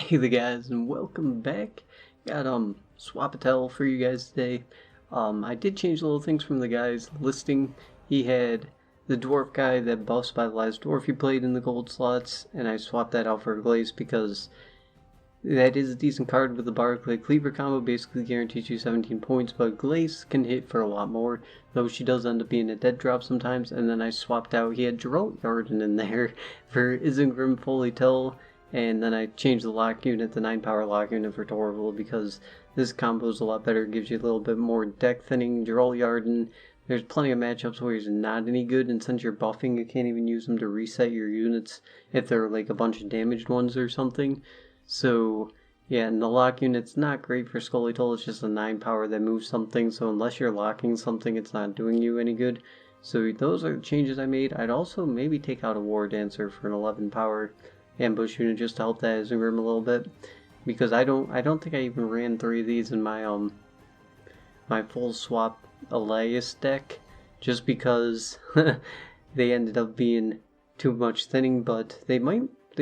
Hey there guys, and welcome back. Got Swapatael for you guys today. I did change little things from the guy's listing. He had the dwarf guy that buffs by the last dwarf you played in the gold slots, and I swapped that out for a glaze because that is a decent card with the Barclay Cleaver combo. Basically guarantees you 17 points, but Glaze can hit for a lot more, though she does end up being a dead drop sometimes. And then I swapped out, he had Geralt Yarden in there for Isengrim Scoia'tael. And then I changed the lock unit, the 9 power lock unit for Torval, because this combo is a lot better. It gives you a little bit more deck thinning. Geralt Yarden, there's plenty of matchups where he's not any good, and since you're buffing, you can't even use him to reset your units if they're like a bunch of damaged ones or something. So yeah, and the lock unit's not great for Scoia'tael. It's just a 9 power that moves something, so unless you're locking something, it's not doing you any good. So those are the changes I made. I'd also maybe take out a War Dancer for an 11 power ambush unit just to help that Isengrim a little bit, because I don't think I even ran 3 of these in my my full swap Elias deck, just because they ended up being too much thinning, but they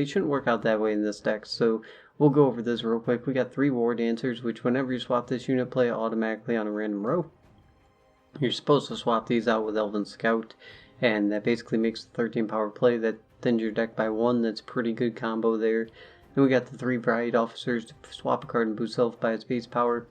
shouldn't work out that way in this deck. So we'll go over this real quick. We got 3 War Dancers, which whenever you swap this unit, play it automatically on a random row. You're supposed to swap these out with Elven Scout, and that basically makes the 13 power play that thins your deck by 1. That's a pretty good combo there. Then we got the 3 Varied Officers to swap a card and boost self by its base power.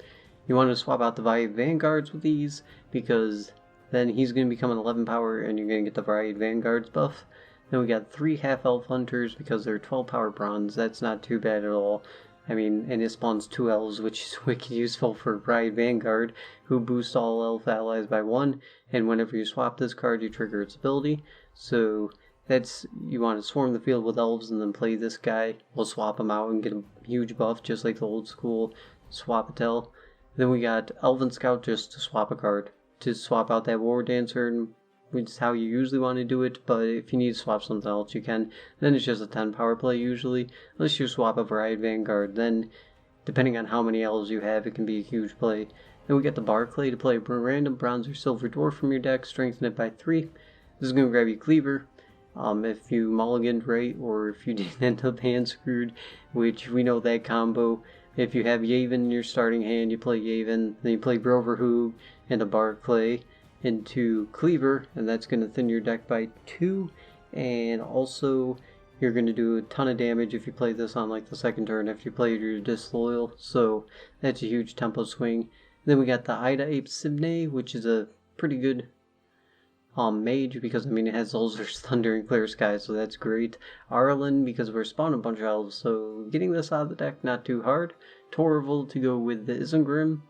You want to swap out the Varied Vanguards with these, because then he's going to become an 11 power and you're going to get the Varied Vanguards buff. Then we got 3 Half Elf Hunters because they're 12 power bronze. That's not too bad at all. I mean, and it spawns 2 elves, which is wicked useful for Varied Vanguard, who boosts all elf allies by 1, and whenever you swap this card, you trigger its ability. So that's, you want to swarm the field with elves and then play this guy. We'll swap him out and get a huge buff, just like the old school Swapatael. Then we got Elven Scout just to swap a card, to swap out that War Dancer, which is how you usually want to do it, but if you need to swap something else, you can. Then it's just a 10 power play usually, unless you swap a Varied Vanguard. Then, depending on how many elves you have, it can be a huge play. Then we get the Barclay to play a random bronze or silver dwarf from your deck, strengthen it by 3. This is going to grab you Cleaver. If you mulliganed right, or if you didn't end up hand screwed, which we know that combo. If you have Yavin in your starting hand, you play Yavin, then you play Broverhoog and a Barclay into Cleaver, and that's going to thin your deck by 2, and also you're going to do a ton of damage if you play this on like the second turn after you play your Disloyal, so that's a huge tempo swing. Then we got the Ida Ape Sibne, which is a pretty good mage, because I mean it has Ulzur's Thunder and Clear Sky, so that's great. Arlen, because we're spawning a bunch of elves, so getting this out of the deck not too hard. Torval to go with the Isengrim,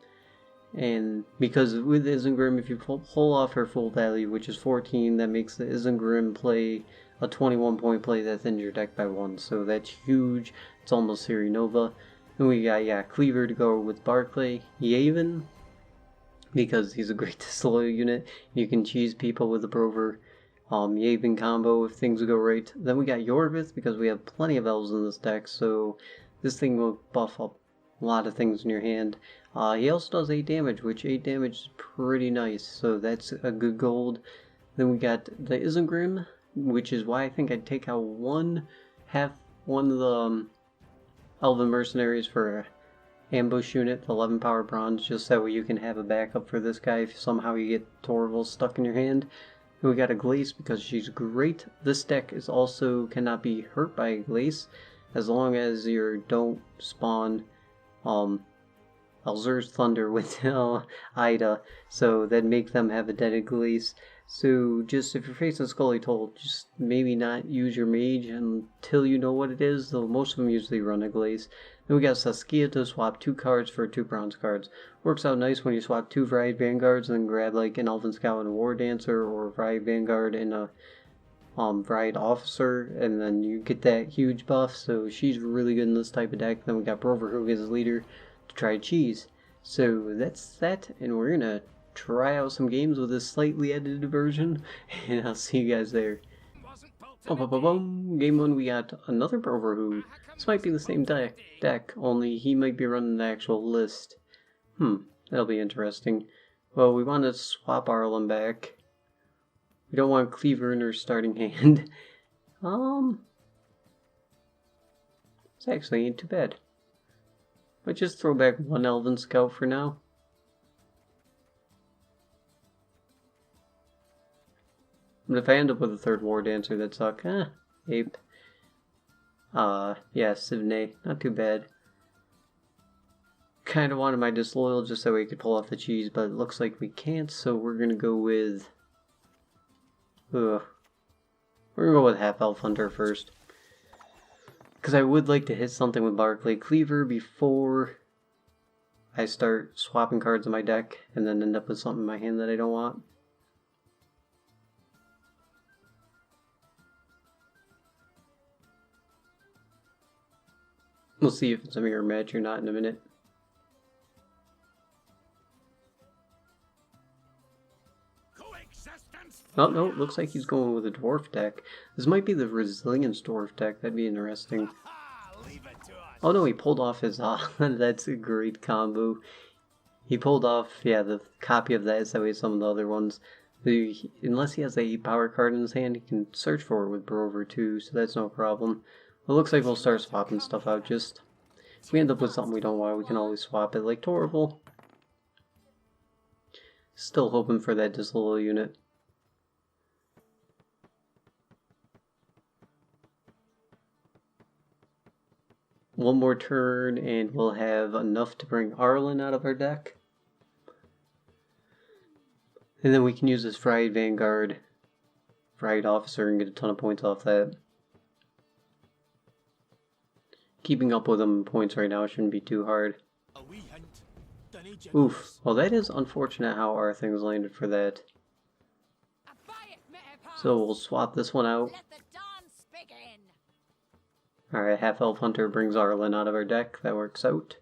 and because with Isengrim, if you pull off her full value, which is 14, that makes the Isengrim play a 21 point play that thins your deck by 1, so that's huge. It's almost Siri Nova. Then we got Cleaver to go with Barclay. Yavin, because he's a great disloyal unit. You can cheese people with the Brover Yavin combo if things go right. Then we got Yorvith, because we have plenty of elves in this deck, so this thing will buff up a lot of things in your hand. He also does 8 damage, which 8 damage is pretty nice, so that's a good gold. Then we got the Isengrim, which is why I think I'd take out one of the Elven Mercenaries for ambush unit, 11 power bronze, just that way you can have a backup for this guy if somehow you get Torval stuck in your hand. And we got a Glace because she's great. This deck is also cannot be hurt by a Glace as long as you don't spawn Ulzur's Thunder with Ida, so that make them have a dead Glace. So just if you're facing Scoia'tael, just maybe not use your mage until you know what it is, though most of them usually run a Glace. Then we got Saskia to swap 2 cards for 2 bronze cards. Works out nice when you swap 2 Varied Vanguards and then grab like an Elven Scout and a War Dancer, or a Varied Vanguard and a Varied Officer, and then you get that huge buff, so she's really good in this type of deck. Then we got Broverhoog as leader to try cheese. So that's that, and we're gonna try out some games with this slightly edited version, and I'll see you guys there. Game 1, we got another Broverhoog. This might be the same deck, only he might be running the actual list. That'll be interesting. Well, we want to swap Arlen back. We don't want Cleaver in her starting hand. This actually ain't too bad. Might just throw back one Elven Scout for now. But if I end up with a third War Dancer, that'd suck. Ape. Yeah, Sivney. Not too bad. Kinda wanted my Disloyal just so we could pull off the cheese, but it looks like we can't, so we're gonna go with... We're gonna go with Half-Elf Hunter first. Because I would like to hit something with Barclay Cleaver before I start swapping cards in my deck, and then end up with something in my hand that I don't want. We'll see if it's a mirror match or not in a minute. Oh no, looks like he's going with a dwarf deck. This might be the Resilience dwarf deck, that'd be interesting. Oh no, he pulled off his that's a great combo. He pulled off, yeah, the copy of that, so that way some of the other ones. Unless he has a power card in his hand, he can search for it with Brover too, so that's no problem. It looks like we'll start swapping stuff out, just... If we end up with something we don't want, we can always swap it, like Torval. Still hoping for that Disloyal unit. One more turn and we'll have enough to bring Arlen out of our deck. And then we can use this Fried Vanguard, Fried Officer, and get a ton of points off that. Keeping up with them in points right now shouldn't be too hard. Oof. Well, that is unfortunate how our things landed for that. So we'll swap this one out. Alright, Half-Elf Hunter brings Arlen out of our deck. That works out.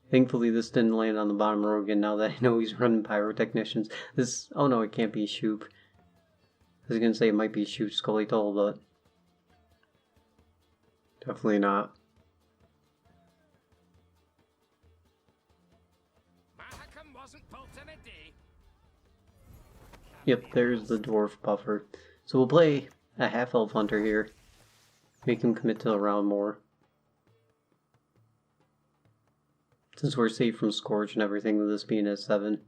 Thankfully this didn't land on the bottom row again now that I know he's running Pyrotechnicians. This... Oh no, it can't be Shoop. I was gonna say it might be Shoop scoia'tael, but... Definitely not. Yep, there's the dwarf buffer. So we'll play a Half-Elf Hunter here. Make him commit to the round more. Since we're safe from Scorch and everything with this being at 7.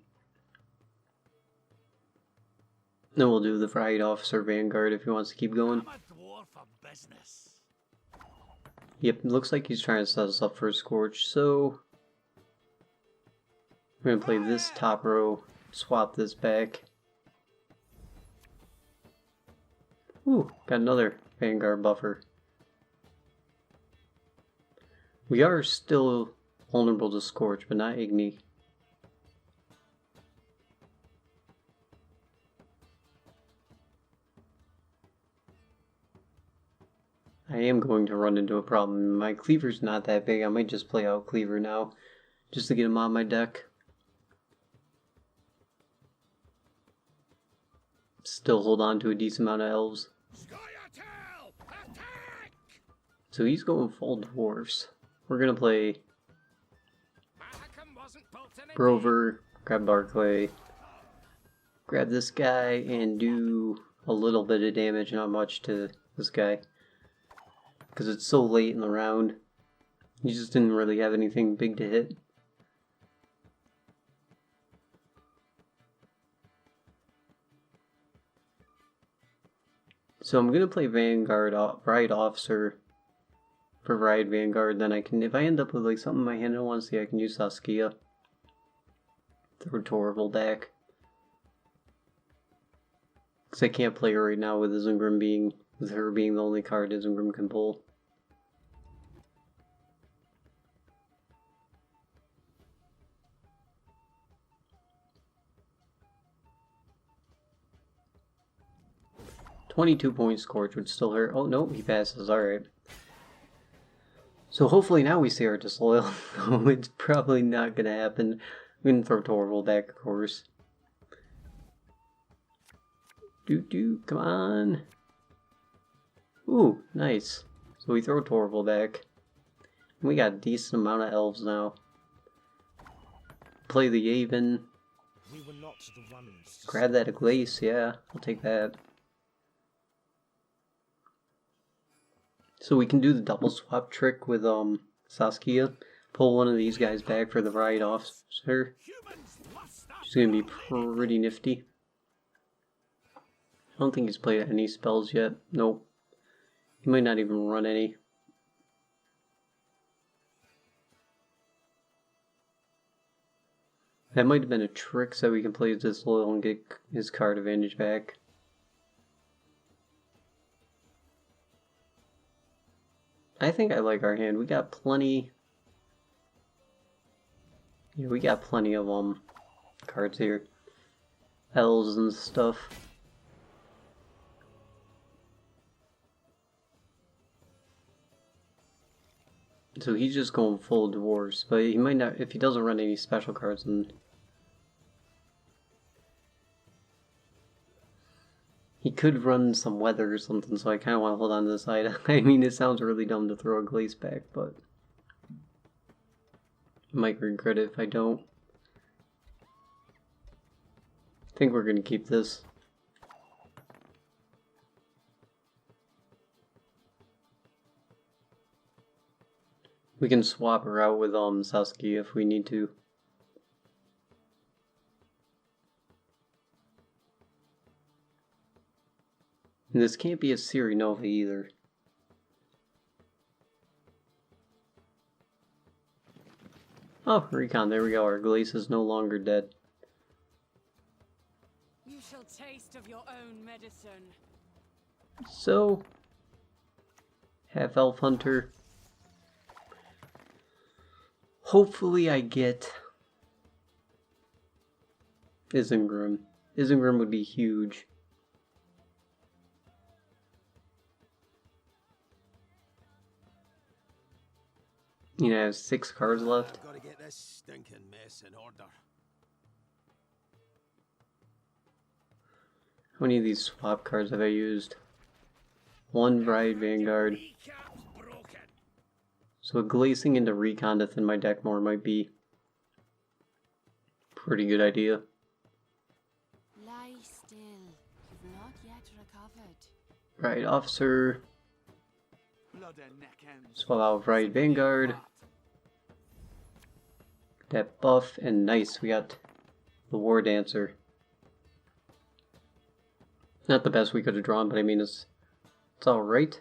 Then we'll do the Fried Officer Vanguard if he wants to keep going. Yep, looks like he's trying to set us up for a Scorch, so... We're gonna play this top row, swap this back. Ooh, got another Vanguard buffer. We are still vulnerable to Scorch, but not Igni. I am going to run into a problem. My Cleaver's not that big. I might just play out Cleaver now, just to get him on my deck. Still hold on to a decent amount of elves. So he's going full dwarves. We're gonna play Brover, grab Barclay, grab this guy, and do a little bit of damage, not much to this guy. Because it's so late in the round. He just didn't really have anything big to hit. So I'm going to play Vanguard, Fried Officer for Fried Vanguard. Then I can, if I end up with like something in my hand I don't want to see, I can use Saskia. Throw Torval back. Because I can't play her right now with Isengrim being, with her being the only card Isengrim can pull. .22 Scorch would still hurt. Oh no, he passes. Alright. So hopefully now we see our Disloyal. It's probably not gonna happen. We can throw Torval back, of course. Come on. Ooh, nice. So we throw Torval back. We got a decent amount of elves now. Play the Yavin. Grab that Glace, yeah, I'll take that. So we can do the double swap trick with Saskia. Pull one of these guys back for the right officer. She's gonna be pretty nifty. I don't think he's played any spells yet. Nope. He might not even run any. That might have been a trick so we can play Disloyal and get his card advantage back. I think I like our hand. We got plenty. Yeah, we got plenty of cards here. L's and stuff. So he's just going full dwarves, but he might not, if he doesn't run any special cards, then he could run some weather or something, so I kind of want to hold on to this item. I mean, it sounds really dumb to throw a glaze back, but I might regret it if I don't. I think we're going to keep this. We can swap her out with Saskia if we need to. And this can't be a Siri Nova either. Oh, recon, there we go. Our Glace is no longer dead. You shall taste of your own medicine. So, half-elf hunter. Hopefully I get Isengrim. Isengrim would be huge. You know, I have 6 cards left. Gotta get this stinking mess in order. How many of these swap cards have I used? 1 Bride Vanguard. So glazing into Recondith in my deck more might be a pretty good idea. Lie still. You've not yet recovered. Right, officer. Swap out Bride Vanguard. That buff, and nice, we got the War Dancer. Not the best we could have drawn, but I mean it's alright.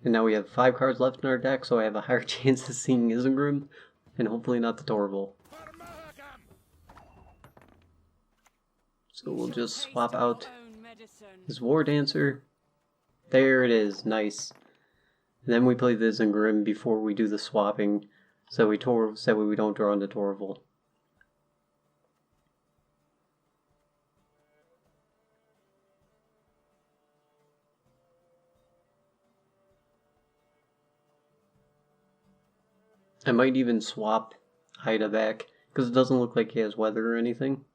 And now we have 5 cards left in our deck, so I have a higher chance of seeing Isengrim, and hopefully not the Torval. So we'll just swap out his War Dancer. There it is, nice. And then we play the Isengrim before we do the swapping, so we don't draw into Torval. I might even swap Ida back, because it doesn't look like he has weather or anything.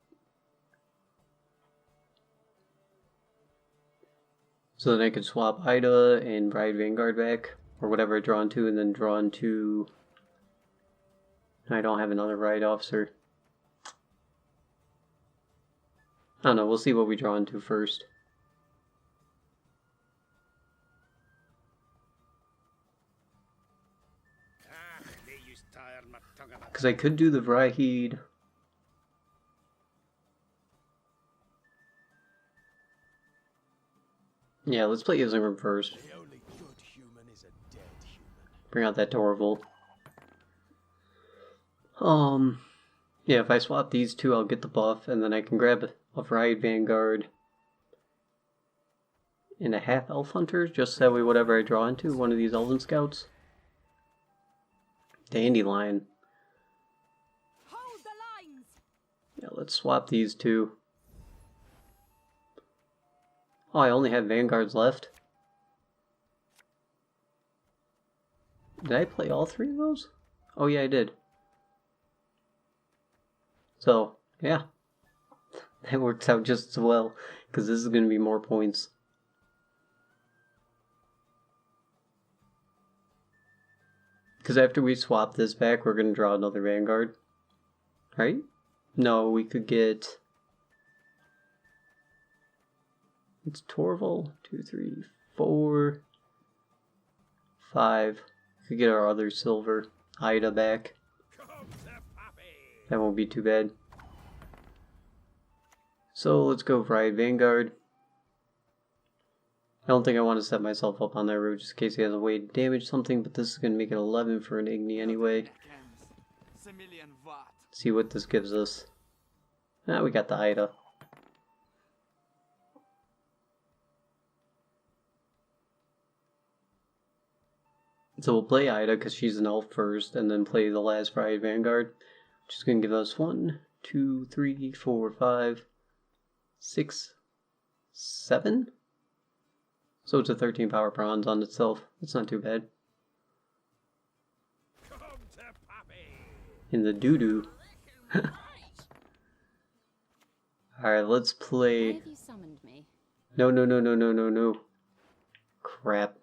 So then I could swap Ida and Bride Vanguard back, or whatever I draw into, and then draw into... I don't have another Ride Officer. I don't know, we'll see what we draw into first. Because I could do the Vrahid. Yeah, let's play Isengrim first. Bring out that Torval. Yeah, if I swap these two, I'll get the buff, and then I can grab a Vrahid Vanguard and a half-elf hunter, just that way whatever I draw into, one of these Elven Scouts. Dandelion. Hold the lines. Yeah, let's swap these two. Oh, I only have Vanguards left. Did I play all 3 of those? Oh yeah, I did. So, yeah. That works out just as well, because this is going to be more points. Because after we swap this back, we're going to draw another Vanguard. Right? No, we could get... It's Torval. 2, 3, 4, 5. Could get our other silver Ida back. That won't be too bad. So let's go Riot Vanguard. I don't think I want to set myself up on that road just in case he has a way to damage something, but this is going to make it 11 for an Igni anyway. See what this gives us. Now we got the Ida. So we'll play Ida because she's an elf first, and then play the last Riot Vanguard, which is going to give us 1, 2, 3, 4, 5, 6, 7. So it's a 13 power bronze on itself. It's not too bad. In the doo-doo. Alright, let's play. Why have you summoned me? No. Crap.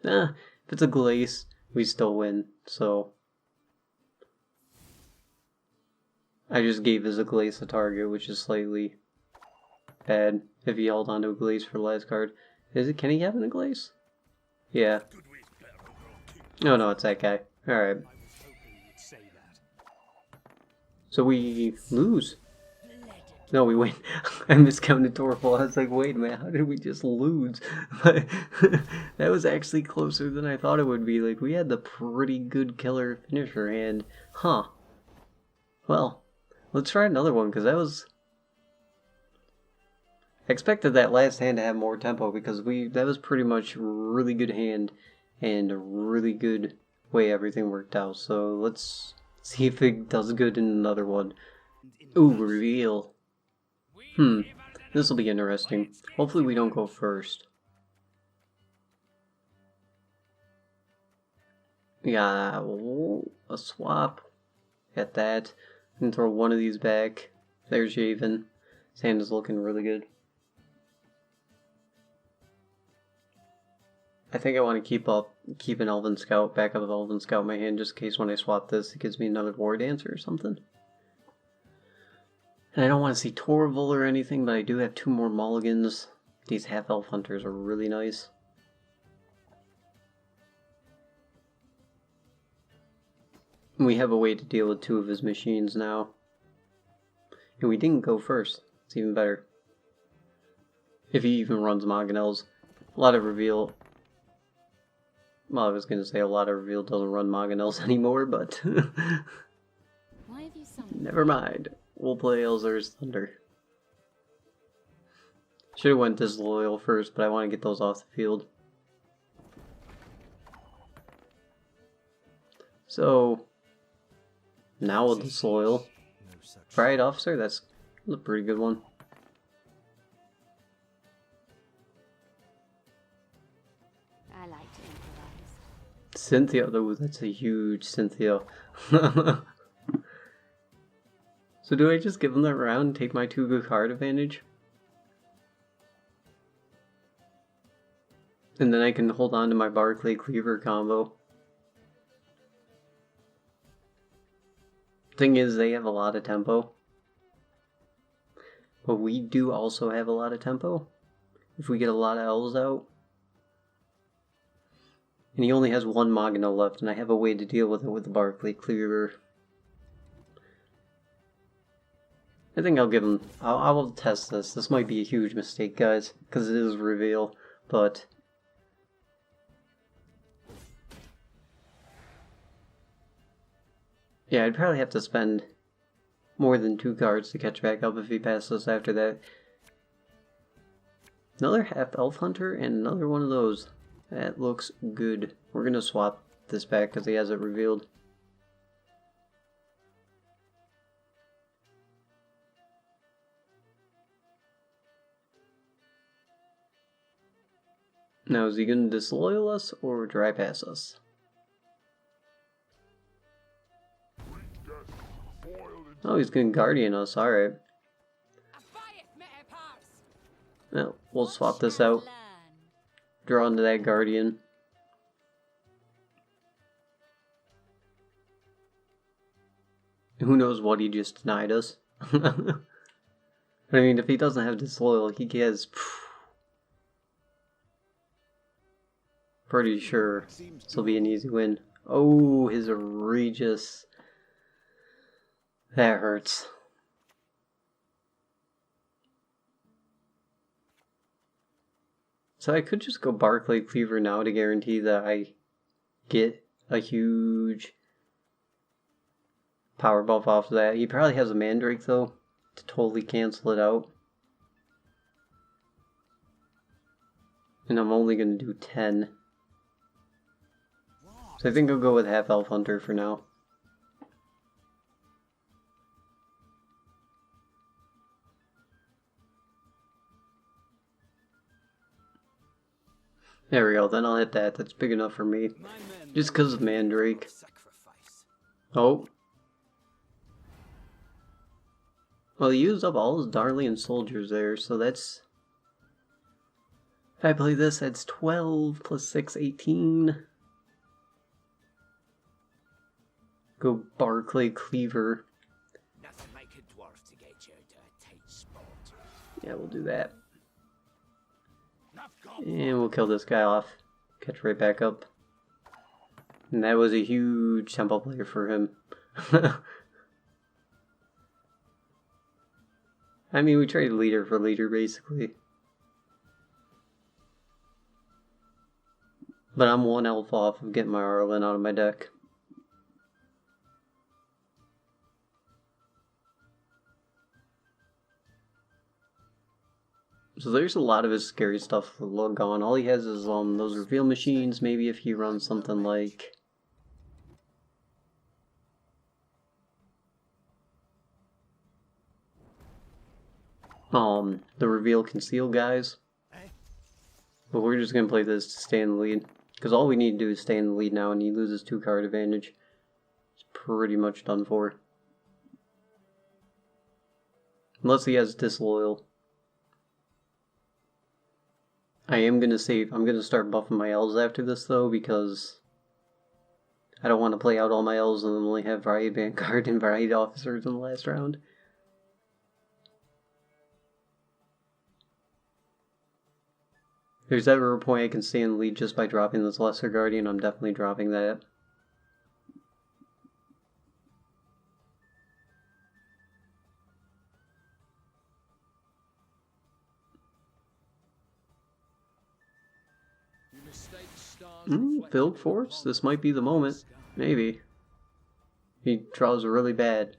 If it's a glaze, we still win, so. I just gave his a glaze a target, which is slightly bad if he held onto a glaze for the last card. Can he have an glaze? Yeah. No, it's that guy. Alright. So we lose. No, we win. I miscounted Torval. I was like, wait a minute, how did we just lose? That was actually closer than I thought it would be. Like, we had the pretty good killer finisher hand. Huh. Well, let's try another one, because that was... I expected that last hand to have more tempo, because that was pretty much a really good hand, and a really good way everything worked out. So let's see if it does good in another one. Ooh, reveal. This will be interesting. Hopefully we don't go first. Yeah, a swap. Got that. And throw one of these back. There's Javen. His hand is looking really good. I think I want to keep an Elven Scout, backup of Elven Scout in my hand, just in case when I swap this, it gives me another War Dancer or something. And I don't want to see Torval or anything, but I do have 2 more mulligans. These half-elf hunters are really nice. And we have a way to deal with 2 of his machines now. And we didn't go first. It's even better. If he even runs Mogganels. A lot of reveal... Well, I was going to say a lot of reveal doesn't run Mogganels anymore, but... Why have you summoned Never mind. We'll play Elzar's Thunder. Should have went Disloyal first, but I want to get those off the field. So, now we'll Disloyal. Pride Officer, that's a pretty good one. I like to improvise. Cynthia, though, that's a huge Cynthia. So do I just give him that round and take my 2 good card advantage? And then I can hold on to my Barclay Cleaver combo. Thing is, they have a lot of tempo. But we do also have a lot of tempo. If we get a lot of elves out. And he only has 1 Mogganel left, and I have a way to deal with it with the Barclay Cleaver. I think I'll give him... I will test this. This might be a huge mistake, guys, because it is reveal, but... Yeah, I'd probably have to spend more than 2 cards to catch back up if he passes after that. Another half-elf hunter and another one of those. That looks good. We're going to swap this back because he has it revealed. Now, is he going to disloyal us or dry pass us? Oh, he's going to guardian us, alright. Well, we'll swap this out. Draw into that guardian. Who knows what he just denied us. I mean, if he doesn't have disloyal, he has... Pretty sure this will be an easy win. Oh, his Regis. That hurts. So I could just go Barclay Cleaver now to guarantee that I get a huge power buff off of that. He probably has a Mandrake though to totally cancel it out. And I'm only going to do 10. So I think I'll go with Half Elf Hunter for now. There we go, then I'll hit that. That's big enough for me. Just because of Mandrake. Oh. Well, he used up all his Darlian soldiers there, so that's... If I play this, that's 12 plus 6, 18. Go Barclay Cleaver. Nothing like a dwarf to get you into a tight spot. Yeah, we'll do that. And we'll kill this guy off. Catch right back up. And that was a huge tempo player for him. I mean, we traded leader for leader, basically. But I'm one elf off of getting my Arlen out of my deck. So there's a lot of his scary stuff gone. All he has is those reveal machines. Maybe if he runs something like the reveal conceal guys. But we're just gonna play this to stay in the lead. Because all we need to do is stay in the lead now, and he loses 2 card advantage. It's pretty much done for. Unless he has Disloyal. I am gonna save. I'm gonna start buffing my elves after this though, because I don't want to play out all my elves and then only have Varied Vanguard and Varied Officers in the last round. If there's ever a point I can stay in the lead just by dropping this Lesser Guardian, I'm definitely dropping that. Filled Force? This might be the moment. Maybe. He draws really bad.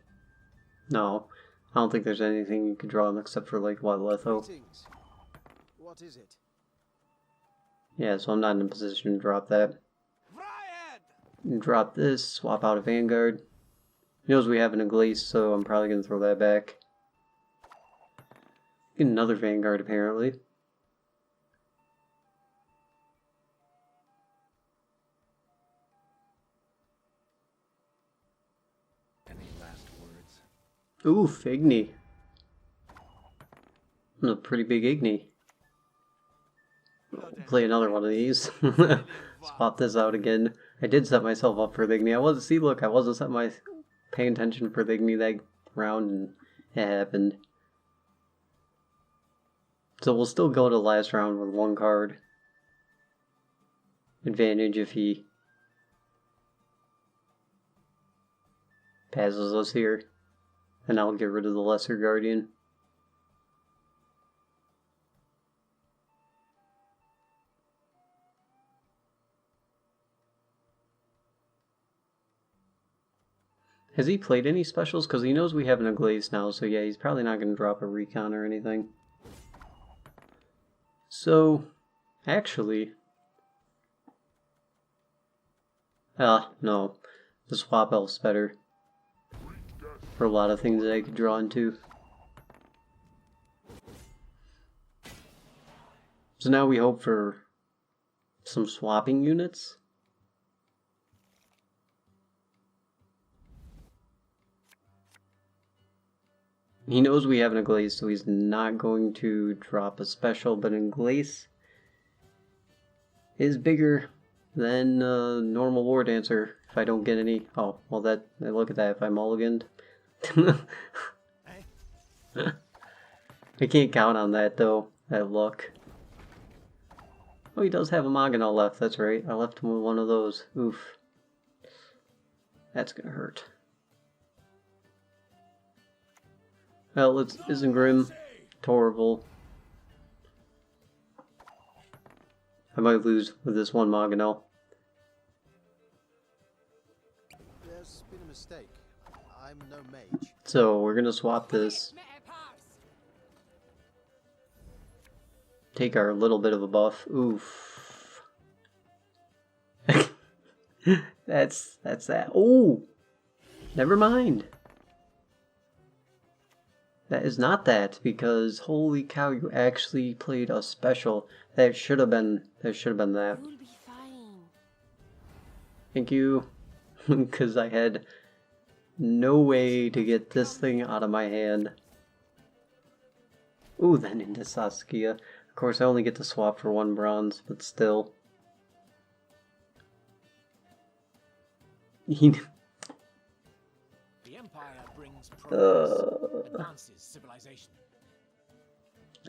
No. I don't think there's anything you could draw him except for, like, what, Letho? What is it? Yeah, so I'm not in a position to drop that. Drop this, swap out a Vanguard. He knows we have an Iglace, so I'm probably going to throw that back. Get another Vanguard, apparently. Ooh, Igni. A pretty big Igni. We'll play another one of these. Swap this out again. I did set myself up for Igni. I wasn't paying attention for Igni that round, and it happened. So we'll still go to the last round with 1 card advantage if he passes us here. And I'll get rid of the Lesser Guardian. Has he played any specials? Because he knows we have an Iglace now, so yeah, he's probably not going to drop a Recon or anything. So, actually... no. The Swapatael's better. For a lot of things that I could draw into. So now we hope for some swapping units. He knows we have an Iglace, so he's not going to drop a special, but an Iglace is bigger than normal War Dancer if I don't get any. Oh, well, look at that, if I mulliganed. I can't count on that though, that luck. Oh, he does have a Maginot left, that's right. I left him with one of those. Oof. That's gonna hurt. Well, it's Isengrim, Torval. I might lose with this one Maginot. There's been a mistake. I'm no mage. So, we're gonna swap this. Take our little bit of a buff. Oof. that's that. Oh! Never mind. That is not that, because holy cow, you actually played a special. That should have been that. You'll be fine. Thank you. Because I had no way to get this thing out of my hand. Ooh, then into Saskia. Of course, I only get to swap for one bronze, but still. The Empire brings progress, advances civilization.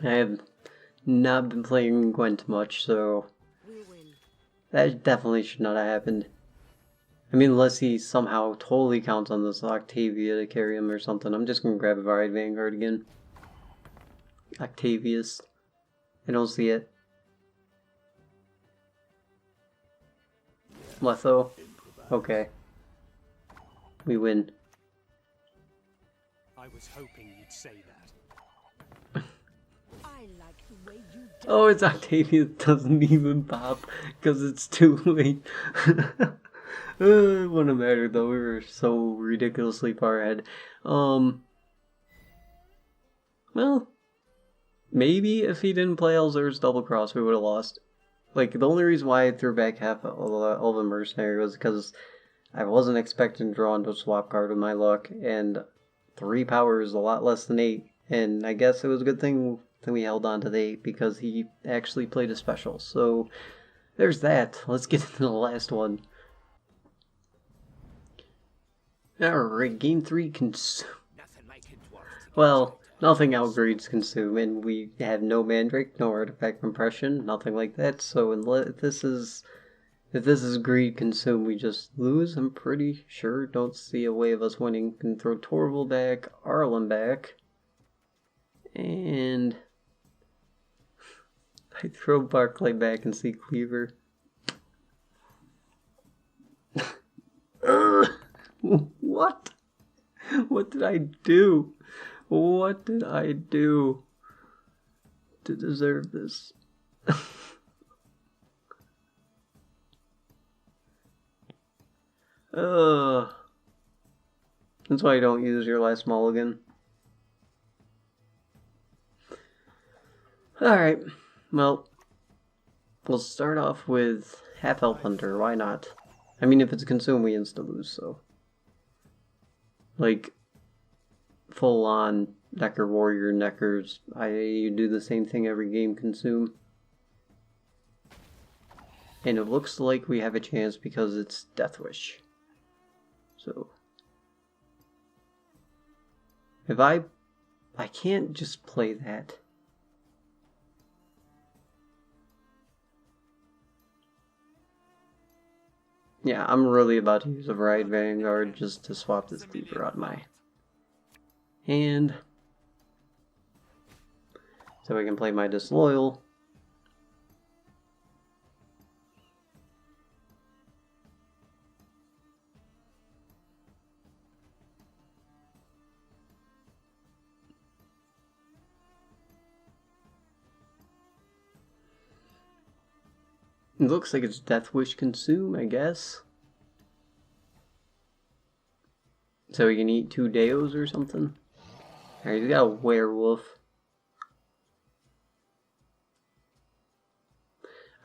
I have not been playing Gwent much, so We'll win. that definitely should not have happened. I mean, unless he somehow totally counts on this Octavia to carry him or something. I'm just gonna grab a Varied Vanguard again. Octavius. I don't see it. Letho. Okay. We win. I was hoping you'd say that. I like the way you do. Oh, it's Octavius. Doesn't even pop because it's too late. It wouldn't matter though. We were so ridiculously far ahead. Well, maybe if he didn't play Elzur's Double Cross, we would have lost. Like, the only reason why I threw back half of a Mercenary was because I wasn't expecting to draw into a swap card with my luck, and 3 power is a lot less than 8, and I guess it was a good thing that we held on to the 8 because he actually played a special. So, there's that. Let's get into the last one. Alright, game 3 consume. Nothing like a dwarf to get Well, nothing outgrades consume, and we have no Mandrake, no artifact compression, nothing like that. So if this is greed consume, we just lose. I'm pretty sure. Don't see a way of us winning. Can throw Torval back, Arlen back, and I throw Barclay back and see Cleaver. What? What did I do? What did I do to deserve this? That's why you don't use your last mulligan. Alright, well, we'll start off with Half-Elf Hunter, why not? I mean, if it's consumed, we insta-lose, so. Like, full-on Necker Warrior Neckers, you do the same thing every game consume. And it looks like we have a chance because it's Death Wish. So, if I can't just play that. Yeah, I'm really about to use a Varied Vanguard just to swap this Beaver out of my hand. So I can play my Disloyal. It looks like it's Death Wish Consume, I guess. So we can eat 2 Deos or something. Alright, he's got a Werewolf.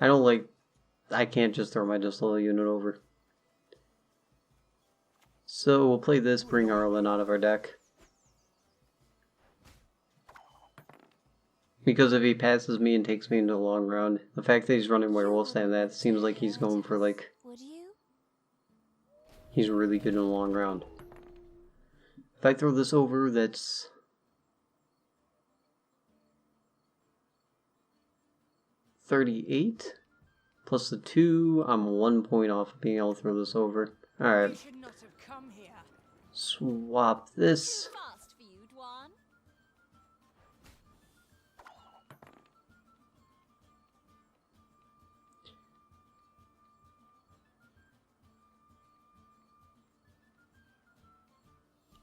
I can't just throw my Disloyal unit over. So we'll play this, bring Arlen out of our deck. Because if he passes me and takes me into the long round, the fact that he's running Werewolf and that seems like he's going for like, Would you? he's really good in the long round. If I throw this over, that's 38. Plus the 2, I'm 1 point off of being able to throw this over. Alright. should not have come here. Swap this. Fast for you, Dwan.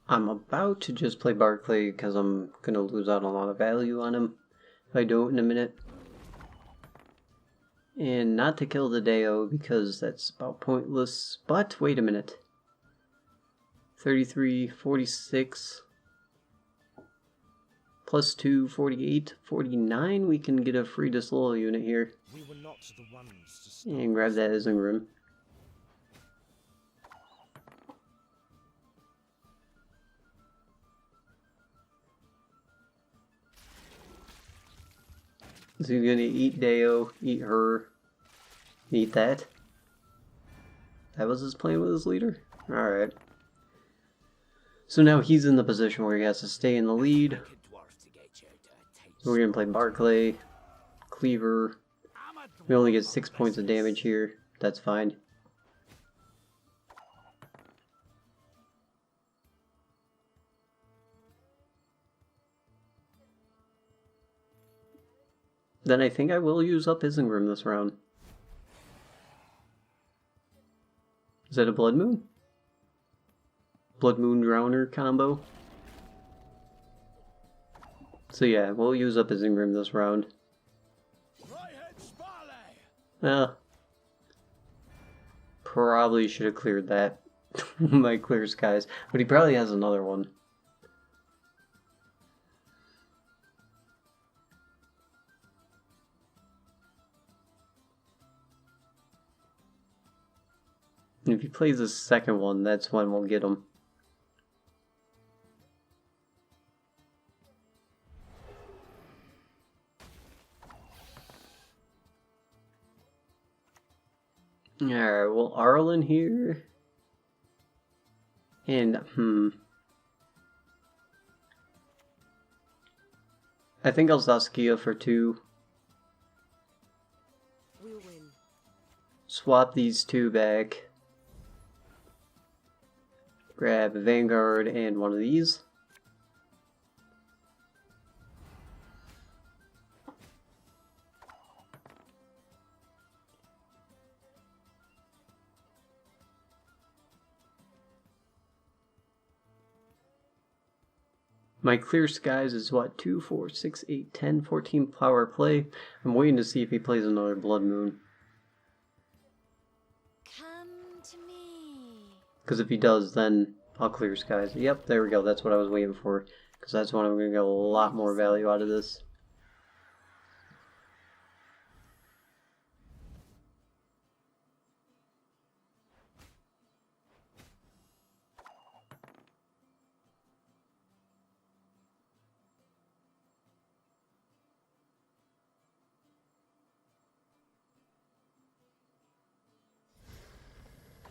I'm about to just play Barclay because I'm going to lose out on a lot of value on him if I don't in a minute. And not to kill the Deo because that's about pointless. But wait a minute. 33, 46. Plus 2, 48, 49. We can get a free disloyal unit here. We were not the ones to start. And grab that Isengrim. So he's gonna eat Deo, eat her, eat that. That was his plan with his leader? Alright. So now he's in the position where he has to stay in the lead. Make a dwarf to get you to a taste. So we're gonna play Barclay, Cleaver. I'm a We only dwarf get of 6 points of damage here. That's fine. Then I think I will use up Isengrim this round. Is that a Blood Moon? Blood Moon Drowner combo? So yeah, we'll use up Isengrim this round. Probably should have cleared that. My clear skies. But he probably has another one. And if he plays the second one, that's when we'll get him. Alright, well, Arlen here. And, I think I'll Saskia for 2. We'll win. Swap these 2 back. Grab a Vanguard and one of these. My clear skies is what? 2, 4, 6, 8, 10, 14 power play. I'm waiting to see if he plays another Blood Moon. Come to me. Because if he does, then I'll clear skies. Yep, there we go. That's what I was waiting for. Because that's when I'm going to get a lot more value out of this.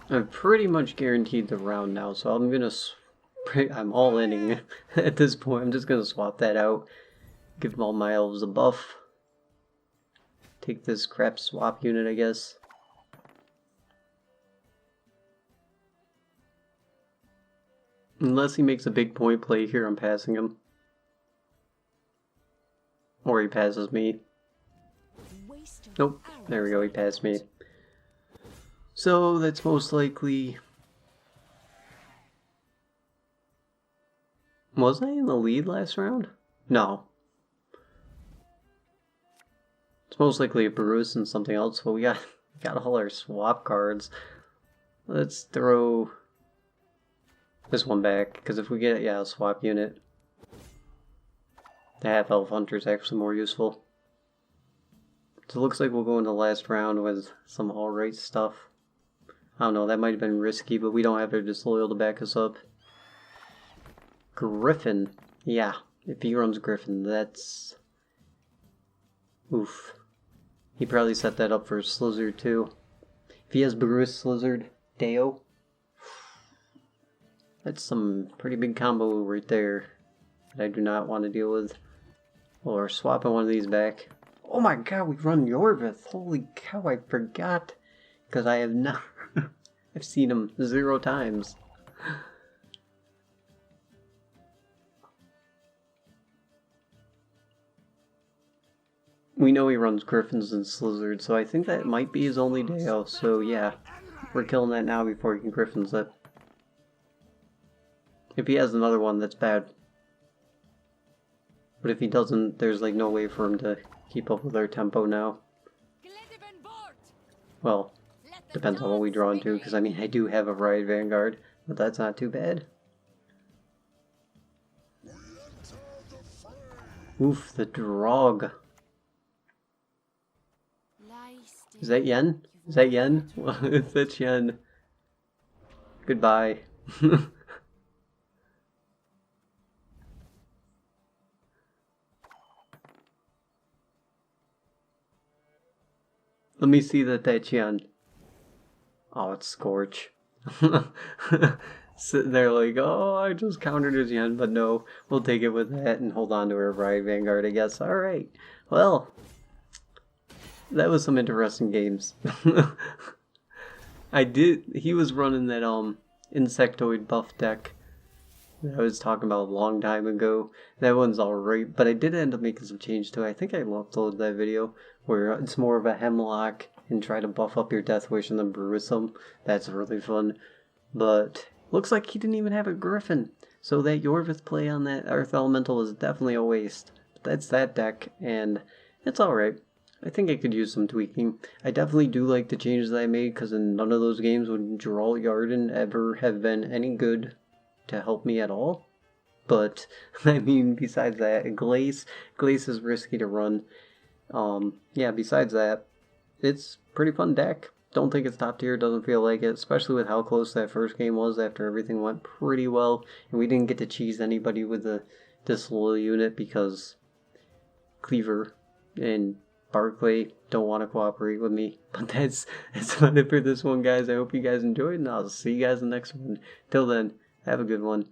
I'm pretty much guaranteed the round now, so I'm gonna. I'm all inning at this point. I'm just gonna swap that out. Give all my elves a buff. Take this crap swap unit, I guess. Unless he makes a big point play here, I'm passing him. Or he passes me. Waste of Nope, there we go, he passed me. So that's most likely... Was I in the lead last round? No. It's most likely a Bruce and something else, but we got all our swap cards. Let's throw this one back, because if we get, a swap unit. The half-elf hunter is actually more useful. So it looks like we'll go into the last round with some alright stuff. I don't know, that might have been risky, but we don't have their disloyal to back us up. Griffin. Yeah, if he runs Griffin, that's... Oof. He probably set that up for Slizzard too. If he has Bruce, Slizzard, Deo. That's some pretty big combo right there that I do not want to deal with. Or swapping one of these back. Oh my god, we run Yorvith. Holy cow, I forgot. Because I have not... I've seen him 0 times. We know he runs Griffins and Slizzards, so I think that might be his only Deo. So yeah, we're killing that now before he can Griffins it. If he has another one, that's bad. But if he doesn't, there's like no way for him to keep up with our tempo now. Well, depends on what we draw into, because I mean, I do have a Riot Vanguard, but that's not too bad. Oof, the Drog. Is that Yen? Is that Yen? Well, if that's Yen, goodbye. Let me see that that's Yen. Oh, it's Scorch. Sitting there like, oh, I just countered his Yen, but no, we'll take it with that and hold on to our Riot Vanguard, I guess. Alright, well, that was some interesting games. He was running that insectoid buff deck that I was talking about a long time ago. That one's alright, but I did end up making some change to it. I think I uploaded that video where it's more of a Hemlock and try to buff up your Death Wish and then brew some. That's really fun. But looks like he didn't even have a Griffin, so that Yorvith play on that Earth Elemental is definitely a waste. But that's that deck, and it's alright. I think I could use some tweaking. I definitely do like the changes that I made, because in none of those games would Geralt Yarden ever have been any good to help me at all. But, I mean, besides that, Glace is risky to run. Yeah, besides that, it's pretty fun deck. Don't think it's top tier, doesn't feel like it, especially with how close that first game was after everything went pretty well, and we didn't get to cheese anybody with the disloyal unit because Cleaver and Barclay don't want to cooperate with me. But that's about it for this one, guys. I hope you guys enjoyed, and I'll see you guys in the next one. Till then, have a good one.